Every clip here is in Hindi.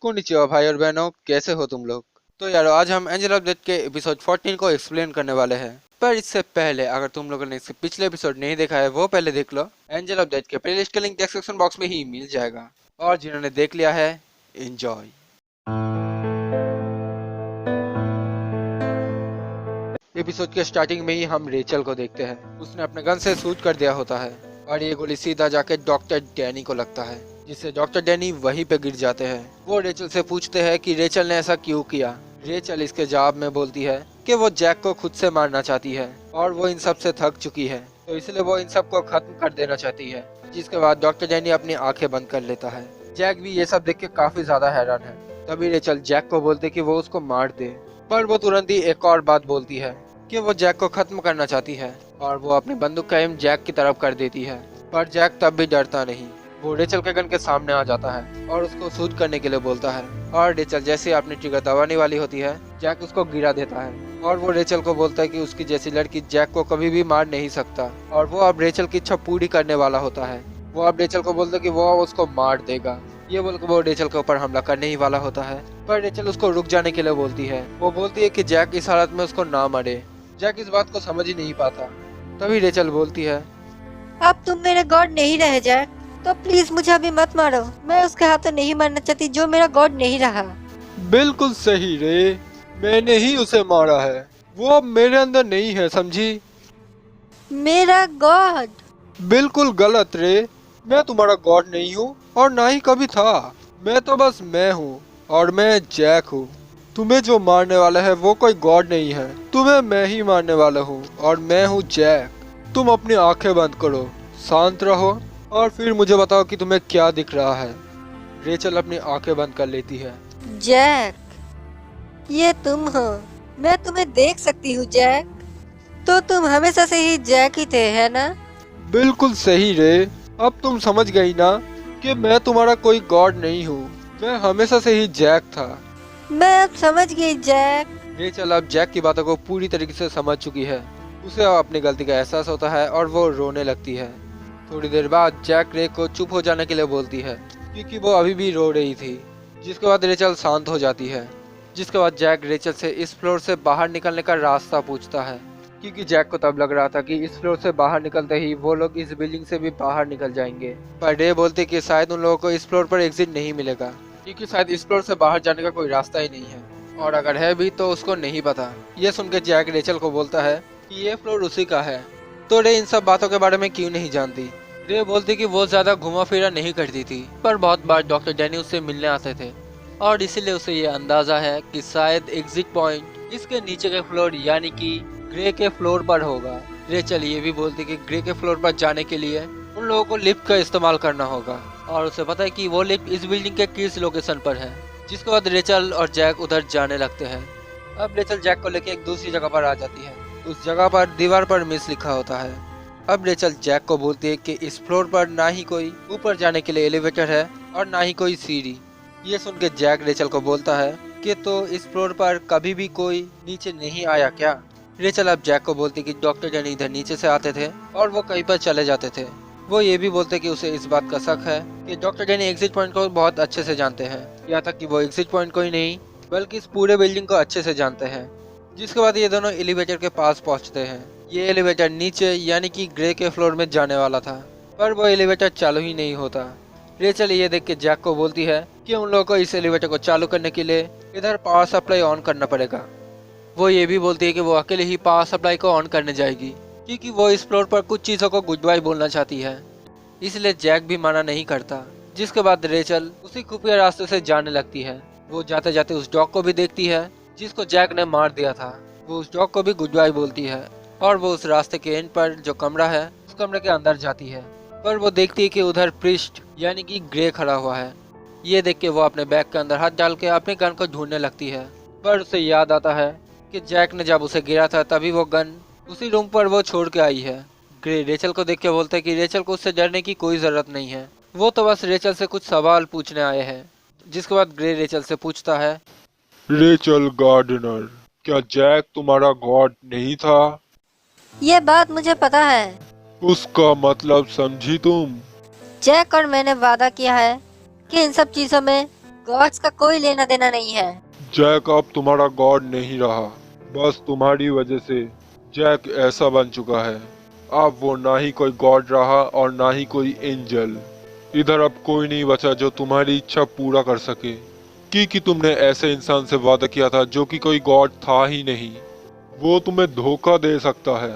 konnichiwa भाई और बहनों, कैसे हो तुम लोग। तो यारो आज हम एंजल ऑफ डेथ के एपिसोड 14 को एक्सप्लेन करने वाले हैं। पर इससे पहले अगर तुम लोगों ने इसके पिछले एपिसोड नहीं देखा है वो पहले देख लो। एंजल ऑफ डेथ के प्लेलिस्ट का लिंक डिस्क्रिप्शन बॉक्स में ही मिल जाएगा। और जिन्होंने देख लिया है, एंजॉय। एपिसोड के स्टार्टिंग में ही हम रेचल को देखते हैं। उसने अपने गन से शूट कर दिया होता है और ये गोली सीधा जाके डॉक्टर डैनी को लगता है, जिससे डॉक्टर डैनी वहीं पे गिर जाते हैं। वो रेचल से पूछते हैं कि रेचल ने ऐसा क्यों किया। रेचल इसके जवाब में बोलती है कि वो जैक को खुद से मारना चाहती है और वो इन सब से थक चुकी है, तो इसलिए वो इन सब को खत्म कर देना चाहती है। जिसके बाद डॉक्टर डैनी अपनी आंखें बंद कर लेता है। जैक भी ये सब देख के काफी ज्यादा हैरान है। तभी रेचल जैक को बोलते कि वो उसको मार दे, पर वो तुरंत ही एक और बात बोलती है कि वो जैक को खत्म करना चाहती है और वो अपनी बंदूक का एम जैक की तरफ कर देती है। पर जैक तब भी डरता नहीं। वो रेचल के गन के सामने आ जाता है और उसको शूट करने के लिए बोलता है। और रेचल जैसे ही अपनी ट्रिगर दबाने वाली होती है, जैक उसको गिरा देता है और वो रेचल को बोलता है कि उसकी जैसी लड़की जैक को कभी भी मार नहीं सकता और वो अब रेचल की इच्छा पूरी करने वाला होता है। वो अब रेचल को बोलता है कि वो उसको मार देगा। ये बोलकर वो रेचल के ऊपर हमला करने ही वाला होता है, पर रेचल उसको रुक जाने के लिए बोलती है। वो बोलती है कि जैक इस हालत में उसको ना मारे। जैक इस बात को समझ ही नहीं पाता। तभी रेचल बोलती है, अब तुम मेरे गॉड नहीं रहे जैक, तो प्लीज मुझे अभी मत मारो। मैं उसके हाथों नहीं मरना चाहती जो मेरा गॉड नहीं रहा। बिल्कुल सही रे, मैंने ही उसे मारा है। वो अब मेरे अंदर नहीं है, समझी। मेरा गॉड। बिल्कुल गलत रे, मैं तुम्हारा गॉड नहीं हूँ और ना ही कभी था। मैं तो बस मैं हूँ और मैं जैक हूँ। तुम्हें जो मारने वाला है वो कोई गॉड नहीं है, तुम्हें मैं ही मारने वाला हूँ और मैं हूँ जैक। तुम अपनी आंखें बंद करो, शांत रहो और फिर मुझे बताओ कि तुम्हें क्या दिख रहा है। रेचल अपनी आंखें बंद कर लेती है। जैक, ये तुम हो। मैं तुम्हें देख सकती हूँ जैक। तो तुम हमेशा से ही जैक ही थे, है ना? बिल्कुल सही रे, अब तुम समझ गई ना कि मैं तुम्हारा कोई गॉड नहीं हूँ। मैं हमेशा से ही जैक था। मैं अब समझ गई जैक। रेचल अब जैक की बातों को पूरी तरीके से समझ चुकी है। उसे अब अपनी गलती का एहसास होता है और वो रोने लगती है। थोड़ी देर बाद जैक रे को चुप हो जाने के लिए बोलती है, क्योंकि वो अभी भी रो रही थी। जिसके बाद रेचल शांत हो जाती है। जिसके बाद जैक रेचल से इस फ्लोर से बाहर निकलने का रास्ता पूछता है, क्योंकि जैक को तब लग रहा था कि इस फ्लोर से बाहर निकलते ही वो लोग इस बिल्डिंग से भी बाहर निकल जाएंगे। पर रे बोलते कि शायद उन लोगों को इस फ्लोर पर एग्जिट नहीं मिलेगा, क्योंकि शायद इस फ्लोर से बाहर जाने का कोई रास्ता ही नहीं है, और अगर है भी तो उसको नहीं पता। ये सुनकर जैक रेचल को बोलता है कि ये फ्लोर उसी का है। तो रे इन सब बातों के बारे में क्यों नहीं जानती। रे बोलती कि वो ज्यादा घुमा फिरा नहीं करती थी, पर बहुत बार डॉक्टर डैनी उससे मिलने आते थे और इसीलिए उसे ये अंदाजा है कि शायद एग्जिट पॉइंट इसके नीचे के फ्लोर यानी कि ग्रे के फ्लोर पर होगा। रेचल ये भी बोलती कि ग्रे के फ्लोर पर जाने के लिए उन लोगों को लिफ्ट का इस्तेमाल करना होगा और उसे पता है कि वो लिफ्ट इस बिल्डिंग के किस लोकेशन पर है। जिसके बाद रेचल और जैक उधर जाने लगते हैं। अब रेचल जैक को लेकर एक दूसरी जगह पर आ जाती है। उस जगह पर दीवार पर मिस लिखा होता है। अब रेचल जैक को बोलती है कि इस फ्लोर पर ना ही कोई ऊपर जाने के लिए एलिवेटर है और ना ही कोई सीढ़ी। ये सुन के जैक रेचल को बोलता है कि तो इस फ्लोर पर कभी भी कोई नीचे नहीं आया क्या। रेचल अब जैक को बोलती कि डॉक्टर डैनी इधर नीचे से आते थे और वो कहीं पर चले जाते थे। वो ये भी बोलते कि उसे इस बात का शक है कि डॉक्टर डैनी एग्जिट पॉइंट को बहुत अच्छे से जानते हैं, या तक कि वो एग्जिट पॉइंट को ही नहीं बल्कि इस पूरे बिल्डिंग को अच्छे से जानते हैं। जिसके बाद ये दोनों एलिवेटर के पास पहुंचते हैं। ये एलिवेटर नीचे यानी कि ग्रे के फ्लोर में जाने वाला था, पर वो एलिवेटर चालू ही नहीं होता। रेचल ये देख के जैक को बोलती है कि उन लोगों को इस एलिवेटर को चालू करने के लिए इधर पावर सप्लाई ऑन करना पड़ेगा। वो ये भी बोलती है कि वो अकेले ही पावर सप्लाई को ऑन करने जाएगी, क्योंकि वो इस फ्लोर पर कुछ चीज़ों को गुड बाय बोलना चाहती है। इसलिए जैक भी मना नहीं करता। जिसके बाद रेचल उसी खुफिया रास्ते से जाने लगती है। वो जाते जाते उस डॉग को भी देखती है जिसको जैक ने मार दिया था। वो उस डॉग को भी गुड बाय बोलती है और वो उस रास्ते के एंड पर जो कमरा है उस कमरे के अंदर जाती है। पर वो देखती है कि उधर प्रिस्ट यानी कि ग्रे खड़ा हुआ है। ये देख के वो अपने बैग के अंदर हाथ डाल के अपने गन को ढूंढने लगती है। पर उसे याद आता है कि जैक ने जब उसे गिरा था तभी वो गन उसी रूम पर वो छोड़ के आई है। ग्रे रेचल को देख के बोलता है कि रेचल को उससे डरने की कोई जरूरत नहीं है, वो तो बस रेचल से कुछ सवाल पूछने आए हैं। जिसके बाद ग्रे रेचल से पूछता है, रेचल गार्डनर, क्या जैक तुम्हारा गॉड नहीं था? ये बात मुझे पता है। उसका मतलब समझी तुम? जैक और मैंने वादा किया है कि इन सब चीजों में गॉड्स का कोई लेना देना नहीं है। जैक अब तुम्हारा गॉड नहीं रहा, बस तुम्हारी वजह से जैक ऐसा बन चुका है। अब वो ना ही कोई गॉड रहा और ना ही कोई एंजल। इधर अब कोई नहीं बचा जो तुम्हारी इच्छा पूरा कर सके, क्योंकि तुमने ऐसे इंसान से वादा किया था जो कि कोई गॉड था ही नहीं। वो तुम्हें धोखा दे सकता है।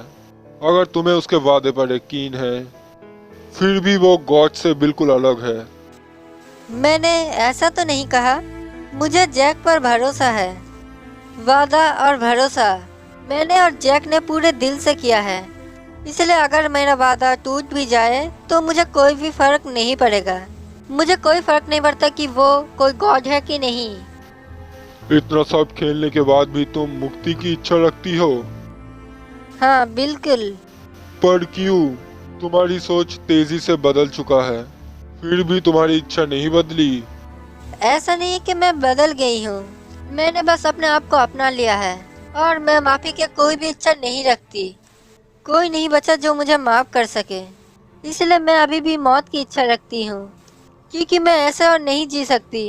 अगर तुम्हें उसके वादे पर यकीन है, फिर भी वो गॉड से बिल्कुल अलग है। मैंने ऐसा तो नहीं कहा। मुझे जैक पर भरोसा है। वादा और भरोसा मैंने और जैक ने पूरे दिल से किया है, इसलिए अगर मेरा वादा टूट भी जाए तो मुझे कोई भी फर्क नहीं पड़ेगा। मुझे कोई फर्क नहीं पड़ता कि वो कोई गॉड है कि नहीं। इतना सब खेलने के बाद भी तुम मुक्ति की इच्छा रखती हो? हाँ बिल्कुल। पर क्यों? तुम्हारी सोच तेजी से बदल चुका है, फिर भी तुम्हारी इच्छा नहीं बदली। ऐसा नहीं कि मैं बदल गई हूँ, मैंने बस अपने आप को अपना लिया है और मैं माफी की कोई भी इच्छा नहीं रखती। कोई नहीं बचा जो मुझे माफ कर सके, इसलिए मैं अभी भी मौत की इच्छा रखती हूँ, क्योंकि मैं ऐसे और नहीं जी सकती।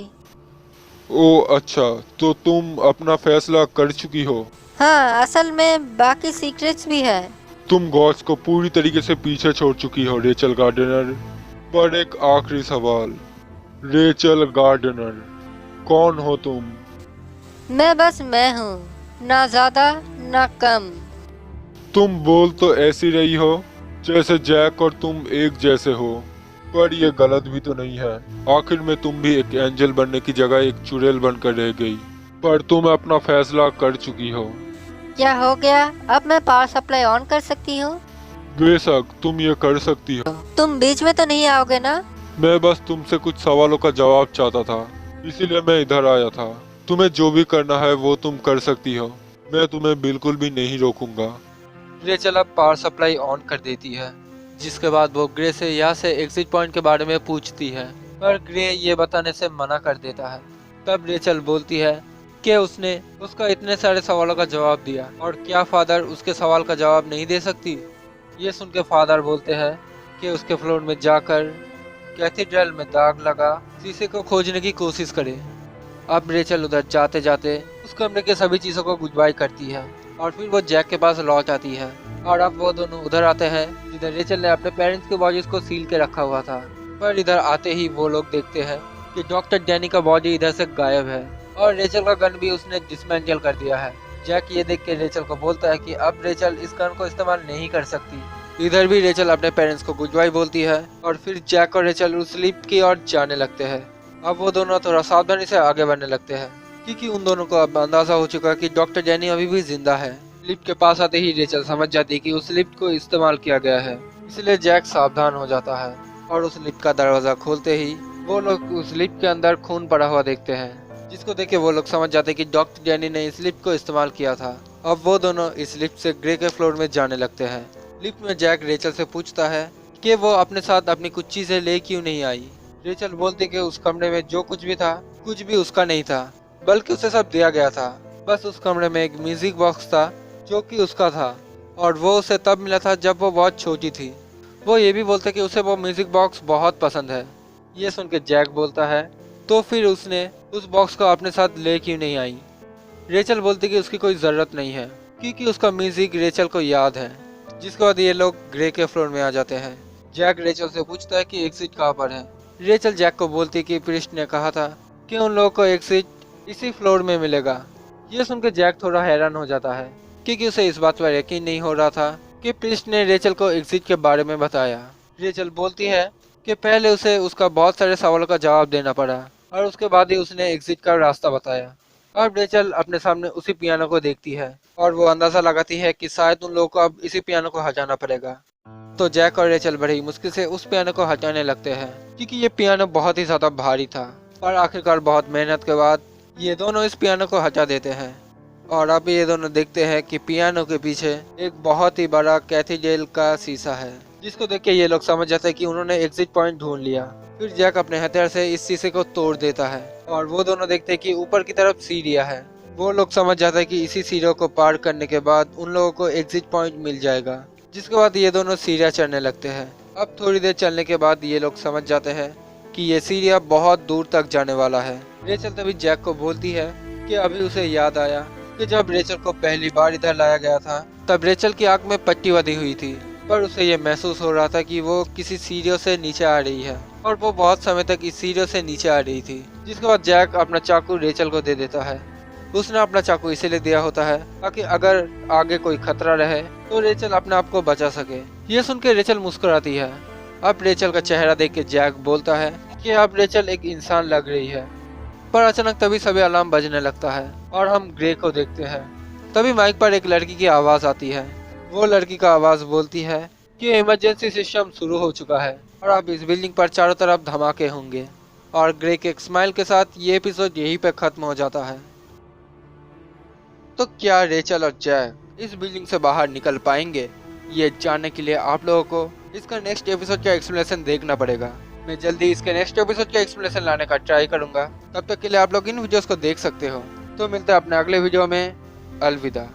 ओ अच्छा, तो तुम अपना फैसला कर चुकी हो? हाँ, असल में बाकी सीक्रेट्स भी है। तुम गॉड्स को पूरी तरीके से पीछे छोड़ चुकी हो रेचल गार्डनर। पर एक आखिरी सवाल, रेचल गार्डनर, कौन हो तुम? मैं बस मैं हूँ, ना ज्यादा ना कम। तुम बोल तो ऐसी रही हो जैसे जैक और तुम एक जैसे हो, पर ये गलत भी तो नहीं है। आखिर में तुम भी एक एंजल बनने की जगह एक चुड़ैल बनकर रह गई। पर तुम अपना फैसला कर चुकी हो। क्या हो गया? अब मैं पावर सप्लाई ऑन कर सकती हूँ? बेशक तुम ये कर सकती हो। तुम बीच में तो नहीं आओगे ना? मैं बस तुमसे कुछ सवालों का जवाब चाहता था, इसीलिए मैं इधर आया था। तुम्हें जो भी करना है वो तुम कर सकती हो, मैं तुम्हें बिल्कुल भी नहीं रोकूंगा। रेचल अब पावर सप्लाई ऑन कर देती है, जिसके बाद वो ग्रे से यहाँ से एग्जिट पॉइंट के बारे में पूछती है, पर ग्रे ये बताने से मना कर देता है। तब रेचल बोलती है कि उसने उसका इतने सारे सवालों का जवाब दिया और क्या फादर उसके सवाल का जवाब नहीं दे सकती। ये सुन के फादर बोलते हैं कि उसके फ्लोर में जाकर कैथेड्रल में दाग लगा शीशे को खोजने की कोशिश करे। अब रेचल उधर जाते जाते उस कमरे के सभी चीजों को गुड बाय करती है और फिर वो जैक के पास लौट आती है। और अब वो दोनों उधर आते हैं जिधर रेचल ने अपने पेरेंट्स के बॉडीज को सील के रखा हुआ था। पर इधर आते ही वो लोग देखते हैं कि डॉक्टर डैनी का बॉडी इधर से गायब है और रेचल का गन भी उसने डिसमेंटल कर दिया है। जैक ये देख के रेचल को बोलता है कि अब रेचल इस गन को इस्तेमाल नहीं कर सकती। इधर भी रेचल अपने पेरेंट्स को गुड बाय बोलती है और फिर जैक और रेचल उस लिफ्ट की ओर जाने लगते हैं। अब वो दोनों थोड़ा सावधानी से आगे बढ़ने लगते हैं, क्योंकि उन दोनों को अब अंदाजा हो चुका है कि डॉक्टर डैनी अभी भी जिंदा है। लिफ्ट के पास आते ही रेचल समझ जाती है कि उस लिफ्ट को इस्तेमाल किया गया है, इसलिए जैक सावधान हो जाता है और उस लिफ्ट का दरवाजा खोलते ही वो लोग उस लिफ्ट के अंदर खून पड़ा हुआ देखते हैं, जिसको देख के वो लोग समझ जाते हैं कि डॉक्टर डैनी ने इस लिफ्ट को इस्तेमाल किया था। अब वो दोनों इस लिफ्ट से ग्रे के फ्लोर में जाने लगते हैं। लिफ्ट में जैक रेचल से पूछता है कि वो अपने साथ अपनी कुछ चीजें ले क्यों नहीं आई। रेचल बोलती कि उस कमरे में जो कुछ भी था कुछ भी उसका नहीं था, बल्कि उसे सब दिया गया था। बस उस कमरे में एक म्यूजिक बॉक्स था जो कि उसका था और वो उसे तब मिला था जब वो बहुत छोटी थी। वो ये भी बोलते कि उसे वो म्यूजिक बॉक्स बहुत पसंद है। ये सुन के जैक बोलता है तो फिर उसने उस बॉक्स को अपने साथ ले क्यों नहीं आई। रेचल बोलती कि उसकी कोई ज़रूरत नहीं है, क्योंकि उसका म्यूजिक रेचल को याद है। जिसके बाद ये लोग ग्रे के फ्लोर में आ जाते हैं। जैक रेचल से पूछता है कि एग्जिट कहाँ पर है। रेचल जैक को बोलती है कि प्रिस्ट ने कहा था कि उन लोगों को एग्जिट इसी फ्लोर में मिलेगा। ये सुनकर जैक थोड़ा हैरान हो जाता है, क्योंकि उसे इस बात पर यकीन नहीं हो रहा था कि प्रिस्ट ने रेचल को एग्जिट के बारे में बताया। रेचल बोलती है कि पहले उसे उसका बहुत सारे सवालों का जवाब देना पड़ा और उसके बाद ही उसने एग्जिट का रास्ता बताया। अब रेचल अपने सामने उसी पियानो को देखती है और वो अंदाजा लगाती है कि शायद उन लोगों को अब इसी पियानो को हटाना पड़ेगा। तो जैक और रेचल बड़ी मुश्किल से उस पियानो को हटाने लगते हैं, क्योंकि ये पियानो बहुत ही ज्यादा भारी था। और आखिरकार बहुत मेहनत के बाद ये दोनों इस पियानो को हटा देते हैं। और अब ये दोनों देखते हैं कि पियानो के पीछे एक बहुत ही बड़ा कैथेड्रल का शीशा है, जिसको देख के ये लोग समझ जाते हैं कि उन्होंने एग्जिट पॉइंट ढूंढ लिया। फिर जैक अपने हथियार से इस शीशे को तोड़ देता है और वो दोनों देखते हैं कि ऊपर की तरफ सीढ़ियां है। वो लोग समझ जाते हैं कि इसी सीढ़ियों को पार करने के बाद उन लोगों को एग्जिट पॉइंट मिल जाएगा। जिसके बाद ये दोनों सीढ़ियां चढ़ने लगते हैं। अब थोड़ी देर चलने के बाद ये लोग समझ जाते हैं कि ये सीढ़ियां बहुत दूर तक जाने वाला है। रेचल तभी जैक को बोलती है कि अभी उसे याद आया कि जब रेचल को पहली बार इधर लाया गया था तब रेचल की आंख में पट्टी बंधी हुई थी, पर उसे ये महसूस हो रहा था कि वो किसी सीढ़ियों से नीचे आ रही है और वो बहुत समय तक इस सीढ़ियों से नीचे आ रही थी। जिसके बाद जैक अपना चाकू रेचल को दे देता है। उसने अपना चाकू इसीलिए दिया होता है ताकि अगर आगे कोई खतरा रहे तो रेचल अपने आप को बचा सके। ये सुन के रेचल मुस्कुराती है। अब रेचल का चेहरा देख के जैक बोलता है कि अब रेचल एक इंसान लग रही है। पर अचानक तभी सभी अलार्म बजने लगता है और हम ग्रे को देखते हैं। तभी माइक पर एक लड़की की आवाज आती है। वो लड़की का आवाज बोलती है कि इमरजेंसी सिस्टम शुरू हो चुका है और अब इस बिल्डिंग पर चारों तरफ धमाके होंगे। और ग्रे के एक स्माइल के साथ ये एपिसोड यहीं पे खत्म हो जाता है। तो क्या रेचल और जैक इस बिल्डिंग से बाहर निकल पाएंगे? ये जानने के लिए आप लोगों को इसका नेक्स्ट एपिसोड का एक्सप्लेनेशन देखना पड़ेगा। मैं जल्दी इसके नेक्स्ट एपिसोड का एक्सप्लेनेशन लाने का ट्राई करूंगा। तब तक के लिए आप लोग इन वीडियोस को देख सकते हो। तो मिलते हैं अपने अगले वीडियो में। अलविदा।